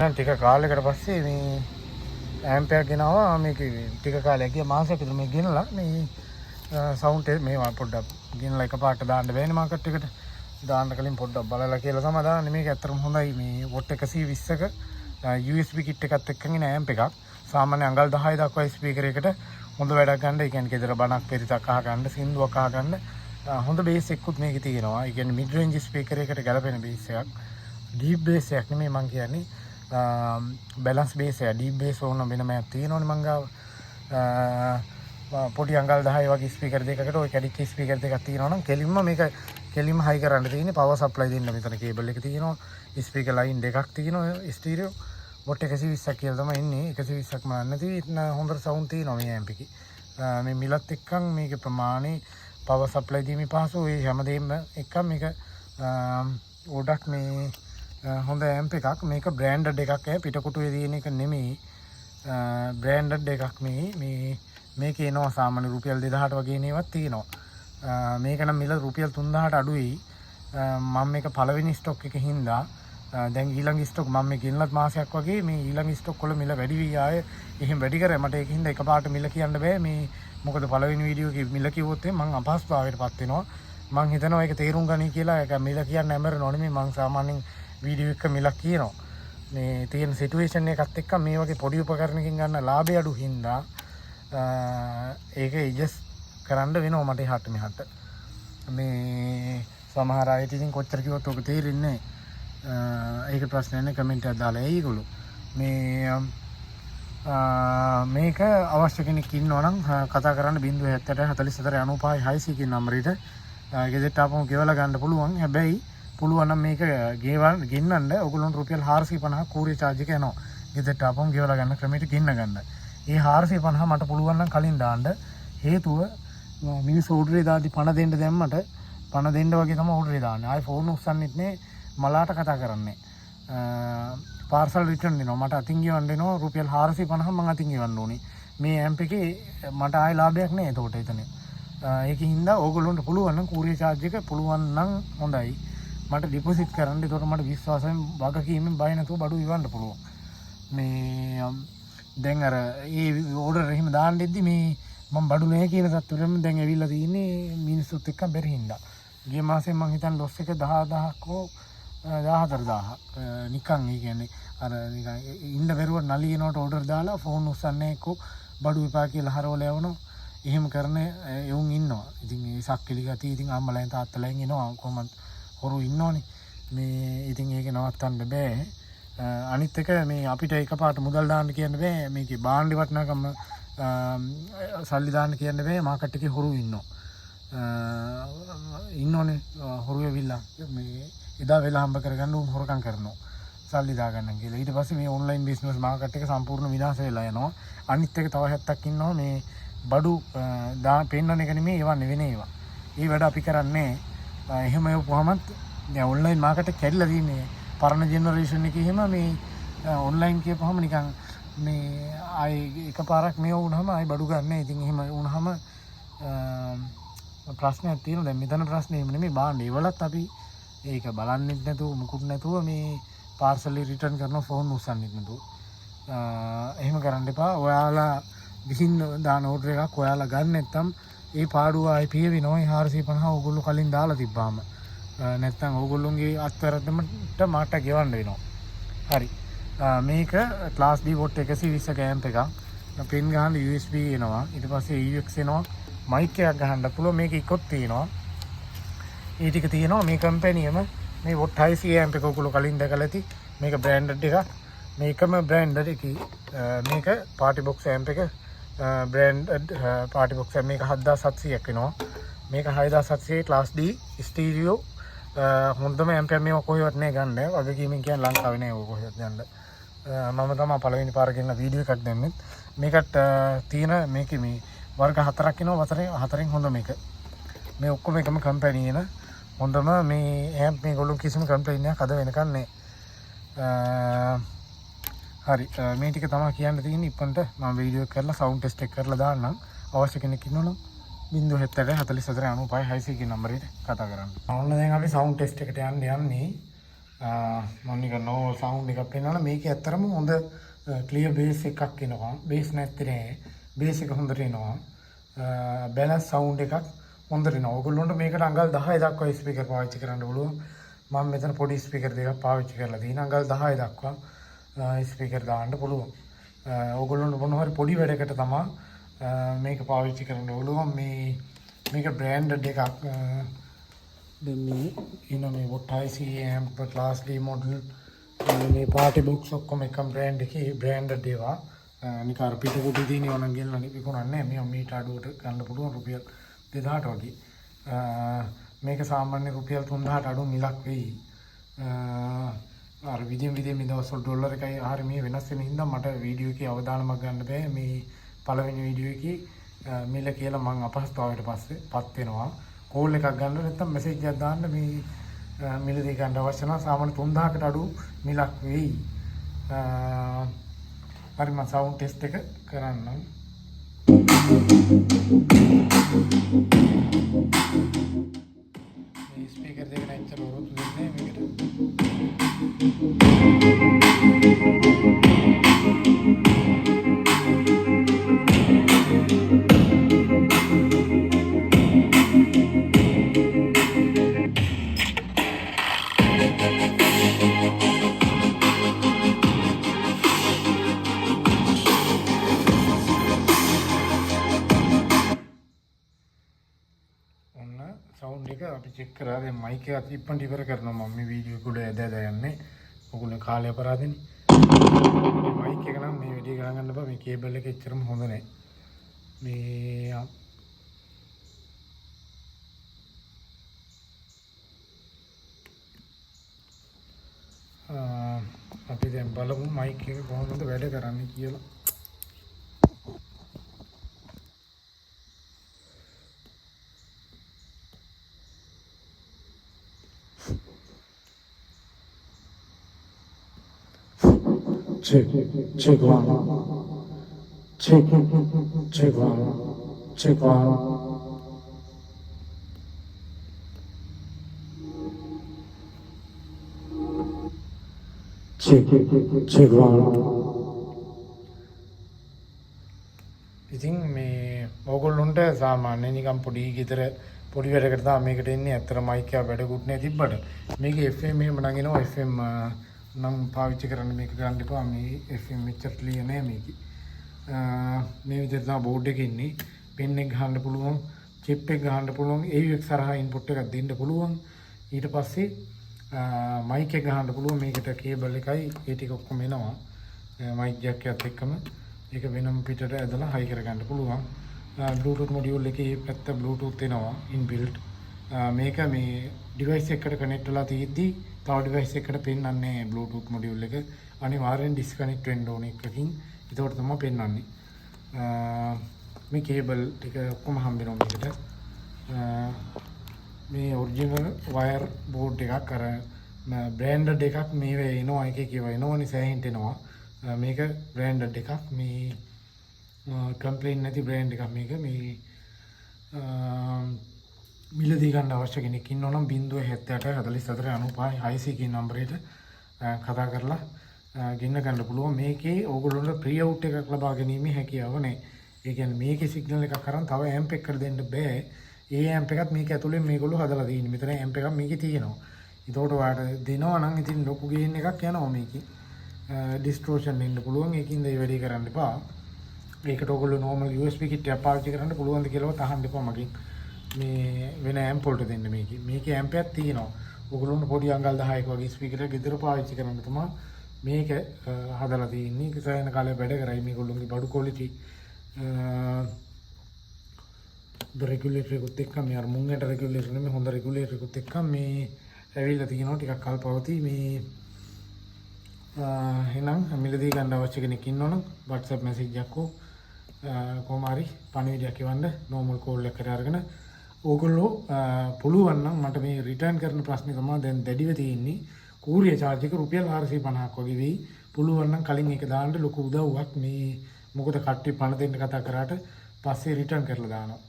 ටික කාලයකට පස්සේ මේ ඇම්ප් එකක් ගෙනාවා. මේක ටික කාලයක් ගියා මාසයක් විතර මේ ගෙනලා මේ සවුන්ඩ් එක මේවා පොඩ්ඩක් ගෙනලා එකපාරට දාන්න බෑනේ මාකට් එකට. දාන්න කලින් පොඩ්ඩක් බලලා කියලා තමයි දාන්නේ. මේක ඇත්තටම හොඳයි. මේ වොට් 120ක USB කිට් එකත් එක්කන් එන ඇම්ප් එකක්. සාමාන්‍ය අඟල් 10 දක්වා ස්පීකර් එකට හොඳ වැඩක් ගන්න. ඒ කියන්නේ ගෙදර බණක් පෙරිතක් අහගන්න, සින්දුවක් අහගන්න හොඳ බේස් එකකුත් මේකේ තියෙනවා. ඒ කියන්නේ මිඩ් රේන්ජ් ස්පීකර් එකට ගැලපෙන බේස් එකක්. ඩීප් බේස් එකක් නෙමෙයි මං කියන්නේ. බැලන්ස් බේස් එක. ඩීප් බේස් ඕන වෙනම එකක් තියෙනවනේ මං ගාව. පොඩි අඟල් 10 වගේ ස්පීකර් දෙකකට ওই කැඩිච්ච ස්පීකර් දෙකක් තියෙනවා නම් කෙලින්ම හයි කරන්න තියෙන්නේ. පවර් සප්ලයි දෙන්න මෙතන කේබල් එක තියෙනවා. ස්පීකර් ලයින් දෙකක් තියෙනවා. ස්ටීරියෝ වොට් 120ක් කියලා තමයි එන්නේ. 120ක් මනන්න නැති හොඳ සවුන්ඩ් තියෙනවා මේ ඇම්ප් එකේ. මේ මිලත් එක්කන් මේකේ ප්‍රමාණය පවර් සප්ලයි දීමේ පහසු ඒ හැමදේම එක්කන් මේක ගොඩක් මේ හොඳ ඇම්ප් එකක්. මේක බ්‍රෑන්ඩඩ් එකක්. පිටකොටුවේ තියෙන එක නෙමෙයි. බ්‍රෑන්ඩඩ් එකක් මේ මේකේ එනවා සාමාන්‍ය රුපියල් 2000ට වගේ නේවත් තියෙනවා. මේක නම් මිල රුපියල් 3000ට අඩුයි. මම මේක පළවෙනි ස්ටොක් එකේ හින්දා දැන් ඊළඟ ස්ටොක් මම මේ ගෙනලත් මාසයක් වගේ මේ ඊළඟ ස්ටොක් වල මිල වැඩි වී ආයේ එහෙම වැඩි කරේ මට ඒකින්ද එකපාරට මිල කියන්න බෑ. මේ මොකද පළවෙනි වීඩියෝ එකේ මිල කිව්වොත් මම අපහසුතාවයකටපත් වෙනවා. මම හිතනවා ඒක තේරුම් ගනි කියලා. ඒක මිල කියන්න ඇමරෙනව නෙමෙයි. මම සාමාන්‍යයෙන් වීඩියෝ එක මිලක් කියනවා. මේ තියෙන සිටුේෂන් එකත් එක්ක මේ වගේ පොඩි උපකරණකින් ගන්න ලාභය අඩු හින්දා ඒක ඇඩ්ජස්ට් කරන්න වෙනවා මට එහාට මෙහාට. මේ සමහර අය ඉතින් කොච්චර කිව්වත් ඔක තේරෙන්නේ නැහැ. ඒක ප්‍රශ්නයක් නේ. කමෙන්ට් එකක් දාලා ඒගොල්ලෝ මේක අවශ්‍ය කෙනෙක් ඉන්නවා නම් කතා කරන්න 070 44 95 600 කියන නම්බරේට ගෙදරට ආපුවම ගෙවලා ගන්න පුළුවන්. හැබැයි පුළුවන් නම් මේක ගෙන්නන්න ඔයගොල්ලන්ට රුපියල් 450ක් කූරිය චාර්ජ් එක යනවා. ගෙදරට ආපුවම ගෙවලා ගන්න ක්‍රමයට ගෙන්න ගන්න. ඒ 450 මට පුළුවන් නම් කලින් දාන්න. හේතුව මිනිස්සු ඕඩරේ දාද්දි පණ දෙන්න දැම්මට පණ දෙන්න වගේ තමයි ඕඩරේ දාන්නේ. ආයි ෆෝන් උස්සන්නෙත් නේ මලාට කතා කරන්නේ. පාර්සල් රිටර්න් දෙනවා. මට අතින් ගෙවන්න වෙනවා රුපියල් 450 මම අතින් ගෙවන්න ඕනේ. මේ ඇම්ප් එකේ මට ආයි ලාභයක් නෑ ඒකට එතන. ඒකින් හින්දා ඕගොල්ලන්ට පුළුවන් නම් කූරිය චාර්ජ් එක පුළුවන් නම් හොඳයි. මට ඩිපොසිට් කරන්න. ඒකට මට විශ්වාසයෙන් වගකීමෙන් බය නැතුව බඩු ඉවන්න පුළුවන්. මේ දැන් අර ඒ ඕඩර් එහෙම දාන්න දෙද්දි මේ මම බඩු නැහැ කියන තත්ත්වෙම දැන් ඇවිල්ලා තියෙන්නේ මිනිස්සුත් එක්ක බැරි හින්දා. ගිය මාසේ මම හිතන්නේ ලොස් එක 10000ක් හෝ 14000ක් නිකන්. ඒ කියන්නේ අර නිකන් ඉන්න බැරුව නලියනවට ඕඩර් දාලා ෆෝන් උස්සන්නේ එක්ක බඩු විපා කියලා හරවල යවනවා. එහෙම කරන එවුන් ඉන්නවා. ඉතින් මේ සක්කිලි ගතිය ඉතින් අම්මලෙන් තාත්තලෙන් එනවා. කොහොමද හොරු ඉන්නෝනේ. මේ ඉතින් ඒක නවත්තන්න බෑ. අනිත් එක මේ අපිට එකපාරට මුදල් දාන්න කියන්න බෑ. මේකේ බාණ්ඩේ වටිනාකම සල්ලි දාන්න කියන්න බෑ. මාකට් එකේ හොරු ඉන්නෝනේ. හොරු ඇවිල්ලා මේ එදා වෙලා හම්බ කරගන්න උන් හොරකම් කරනවා. සල්ලි දාගන්න කියලා. ඊට පස්සේ මේ ඔන්ලයින් බිස්නස් මාකට් එක සම්පූර්ණ විනාශ වෙලා යනවා. අනිත් එක තව 70ක් ඉන්නවා මේ බඩු පෙන්නන එක නෙමෙයි ඒවා නෙවෙයි ඒවා. ඒ වැඩ අපි කරන්නේ. එහෙම යවපුවාම දැන් ඔන්ලයින් මාකට් එක කැඩිලා තියෙන්නේ. පරණ ජෙනරේෂන් එකේ එහෙම මේ ඔන්ලයින් කියපුවාම නිකන් මේ ආයි එකපාරක් මේ වුණාම ආයි බඩු ගන්න. ඉතින් එහෙම වුණාම ප්‍රශ්නයක් තියෙනවා. දැන් මෙතන ප්‍රශ්නේ එහෙම නෙමෙයි. බාණ්ඩේ වලත් අපි ඒක බලන්නෙත් නැතුව මුකුත් නැතුව මේ පාර්සල් රිටර්න් කරන ෆෝන් උස්සන්නෙත් නැතුව. එහෙම කරන්න එපා. ඔයාලා ගිහින් දාන ඕඩර් එකක් ඔයාලා ගන්න නැත්නම් ඒ පාඩුව ආයි පියවෙනවා. 450 ඕගොල්ලෝ කලින් දාලා තිබ්බාම නැත්නම් ඕගොල්ලොන්ගේ අත්වැරද්දමට මාට ගෙවන්න වෙනවා. හරි. මේක ක්ලාස් D වොට් 120 ඇම්ප් එකක්. පින් ගහන්න USB එනවා. ඊට පස්සේ AUX එනවා. මයික් එකක් ගහන්න පුළුවන්. මේක ඉකොත් තියෙනවා. ඒ ටික තියෙනවා. මේ කම්පැනියම මේ වොට් 600 ඇම්ප් එක ඔයගොල්ලෝ කලින් දැකලා ඇති. මේක බ්‍රෑන්ඩඩ් එකක්. මේකම බ්‍රෑන්ඩඩ් එකයි. මේක පාටි බොක්ස් ඇම්ප් එක බ්‍රෑන්ඩඩ් පාටි බොක්ස් මේක 7700ක් වෙනවා. මේක 6700 ක්ලාස් D ස්ටීරියෝ හොඳම ඇම්ප් එක. මේක කොහෙවත් නෑ ගන්න. වගකීමෙන් කියන්නේ ලංකාවේ නෑ ඔය කොහෙවත් ගන්න. මම තමයි පළවෙනි පාර ගෙනලා වීඩියෝ එකක් දැම්මෙත්. මේකට තියෙන මේකේ මේ වර්ග 4ක් එනවා. හතරෙන් හොඳ මේක. මේ ඔක්කොම එකම කම්පැනි එන හොඳම මේ ඇම්ප් මේගොල්ලෝ කිසිම කම්ප්ලේන්ට් එකක් අද වෙනකන් නෑ. හරි. මේ ටික තමයි කියන්න තියෙන්නේ. ඉක්මනට මම වීඩියෝ එක කරලා සවුන්ඩ් ටෙස්ට් එක කරලා දාන්නම්. අවශ්‍ය කෙනෙක් ඉන්නවනම් 070 44 95 600 කියන නම්බරේට කතා කරන්න. ඔන්න දැන් අපි සවුන්ඩ් ටෙස්ට් එකට යන්නේ. මම නිකන් නෝ සවුන්ඩ් එකක් පෙන්නනවා. මේකේ ඇත්තරම හොඳ ක්ලියර් බේස් එකක් එනවා. බේස් නැත්තේ නෑ. බේස් එක හොඳට එනවා. බැලන්ස් සවුන්ඩ් එකක් හොඳට එනවා. ඔයගොල්ලන්ට මේකට අඟල් 10 දක්වා ස්පීකර් පාවිච්චි කරන්න පුළුවන්. මම මෙතන පොඩි ස්පීකර් දෙකක් පාවිච්චි කරලා තියෙනවා. අඟල් 10 දක්වා ස්පීකර් දාන්න පුළුවන්. ඔයගොල්ලන්ට මොන හරි පොඩි වැඩකට තමයි මේක පාවිච්චි කරන්න පුළුවන්. මේක බ්‍රෑන්ඩඩ් එකක්. දැන් මේ ඉන්න මේ වොට්ටයිසි ඇම්ප් ක්ලාස් D මොඩල් මේ පාටි බොක්ස් ඔක්කොම එකම බ්‍රෑන්ඩ් එකේ බ්‍රෑන්ඩඩ් ඒවා. නිකන් අර පිට කුටි තියෙන ඒවා නම් ගෙනලා විකුණන්නේ නැහැ. මේ මීට අඩුවට ගන්න පුළුවන් රුපියල් 2000ට වගේ. මේක සාමාන්‍ය රුපියල් 3000ට අඩු මිලක් වෙයි. අර විදියෙන් මේ දවස්වල ඩොලර් එකයි ආහාර මේ වෙනස් වෙන හින්දා මට වීඩියෝ එකේ අවදානමක් ගන්න බෑ. මේ පළවෙනි වීඩියෝ එකේ මිල කියලා මම අපහසුතාවයට පත් වෙනවා. කෝල් එකක් ගන්න නැත්නම් මෙසේජ් එකක් දාන්න මේ මිල දෙක ගන්න අවශ්‍ය නැහැ. සාමාන්‍ය 3000කට අඩු මිලක් වෙයි. හරි මම සවුන්ඩ් ටෙස්ට් එක කරන්නම්. මේ ස්පීකර් දෙක නැච්චර වරුත් දෙන්නේ මේකට. සවුන්ඩ් එක අපි චෙක් කරා. දැන් මයික් එක ඉක්මනට ඉවර කරනවා. මම මේ වීඩියෝ එක උඩ ඇද යන්නේ. ඔගොල්ලෝ කාලය අපරාධනේ. මයික් එක නම් මේ වැඩි ගණන් ගන්න බෑ. මේ කේබල් එක එච්චරම හොඳ නැහැ. මේ අපි දැන් බලමු මයික් එක කොහොමද වැඩ කරන්නේ කියලා. Check one. Check one. Check one. Check one. Check one. ඉතින් මේ ඕගොල්ලොන්ට සාමාන්‍ය නිකන් පොඩි ගෙදර පොඩි වැඩකට තමයි මේකට එන්නේ. ඇත්තට මයික් එක වැඩකුත් නෑ තිබ්බට. මේකේ FM එහෙම නම් එනවා. FM නම් පාවිච්චි කරන්න මේක ගන්න එපා. මේ FM මෙච්චර ක්ලියර් නෑ මේකේ. මේ විදිහට තමයි බෝඩ් එකේ ඉන්නේ. පෙන් එක ගහන්න පුළුවන්, චිප් එක ගහන්න පුළුවන්, AUX හරහා ඉන්පුට් එකක් දෙන්න පුළුවන්. ඊට පස්සේ මයික් එක ගහන්න පුළුවන්. මේකට කේබල් එකයි ඒ ටික ඔක්කොම එනවා. මයික් ජැක් එකත් එක්කම ඒක වෙනම පිටට ඇදලා හයි කරගන්න පුළුවන්. Bluetooth module එකේ පැත්ත Bluetooth එනවා inbuilt. මේක මේ device එකකට connect වෙලා තියෙද්දි තව device එකකට පෙන්වන්නේ Bluetooth module එක. අනිවාර්යෙන් disconnect වෙන්න ඕන එකකින්. ඒකට තමයි පෙන්වන්නේ. මේ කේබල් ටික ඔක්කොම හම්බ වෙනවා මේකට. මේ ඔරිජිනල් වයර් බෝඩ් එකක් අර බ්‍රෑන්ඩඩ් එකක් මේ එනවා එකේ කියව එනවනේ සෑහෙන්න එනවා. මේක බ්‍රෑන්ඩඩ් එකක්. මේ කම්ප්ලේන් නැති බ්‍රෑන්ඩ් එකක් මේක. මේ මිලදී ගන්න අවශ්‍ය කෙනෙක් ඉන්නවා නම් 078 44 95 6 කියන නම්බරයට කතා කරලා ගෙන්න ගන්න පුළුවන්. මේකේ ඕගොල්ලොන්ට ප්‍රී අවුට් එකක් ලබා ගැනීමේ හැකියාව නැහැ. ඒ කියන්නේ මේකේ සිග්නල් එකක් අරන් තව ඇම්ප් එකකට දෙන්න බෑ. ඒ ඇම්ප් එකත් මේක ඇතුලේ මේගොල්ලෝ හදලා තියෙන්නේ. මෙතන ඇම්ප් එකක් මේකේ තියෙනවා. ඒතකොට ඔයාලට දෙනවා නම් ඉතින් ලොකු ගේන් එකක් යනවා මේකේ. ඩිස්ටෝෂන් එන්න පුළුවන්. ඒකින්ද ඒ වැඩේ කරන්න එපා. මේකට ඔයගොල්ලෝ normal USB kit එකක් පාවිච්චි කරන්න පුළුවන්ද කියලාවත් අහන්න එපා මගෙන්. මේ වෙන ඇම්ප් වලට දෙන්න මේකේ. මේකේ ඇම්ප් එකක් තියෙනවා. ඔයගොල්ලොන්ට පොඩි අඟල් 10ක වගේ ස්පීකර් එකක් ගෙදර පාවිච්චි කරන්න තමයි මේක හදලා තියෙන්නේ. ඒක සෑහෙන කාලයක් වැඩ කරයි. මේගොල්ලෝගේ බඩු quality රෙගුලේටර් එකත් එක්ක මේ අර මුංගට රෙගුලේටර් නෙමෙයි හොඳ රෙගුලේටර් එකත් එක්ක මේ ඇවිල්ලා තියෙනවා. ටිකක් කල් පවතී. මේ එහෙනම් මිලදී ගන්න අවශ්‍ය කෙනෙක් ඉන්නවනම් WhatsApp message එකක් කොහොම හරි පණිවිඩයක් එවන්න normal call එකකට අරගෙන ඕගොල්ලෝ පුළුවන් නම් මට මේ රිටර්න් කරන ප්‍රශ්නේ තමයි දැන් දැඩිව තියෙන්නේ. කූරිය charge එක රුපියල් 450ක් වගේ වෙයි. පුළුවන් නම් කලින් ඒක දාන්න ලොකු උදව්වක්. මේ මොකද කට්ටිය පණ දෙන්න කතා කරාට පස්සේ රිටර්න් කරලා දානවා.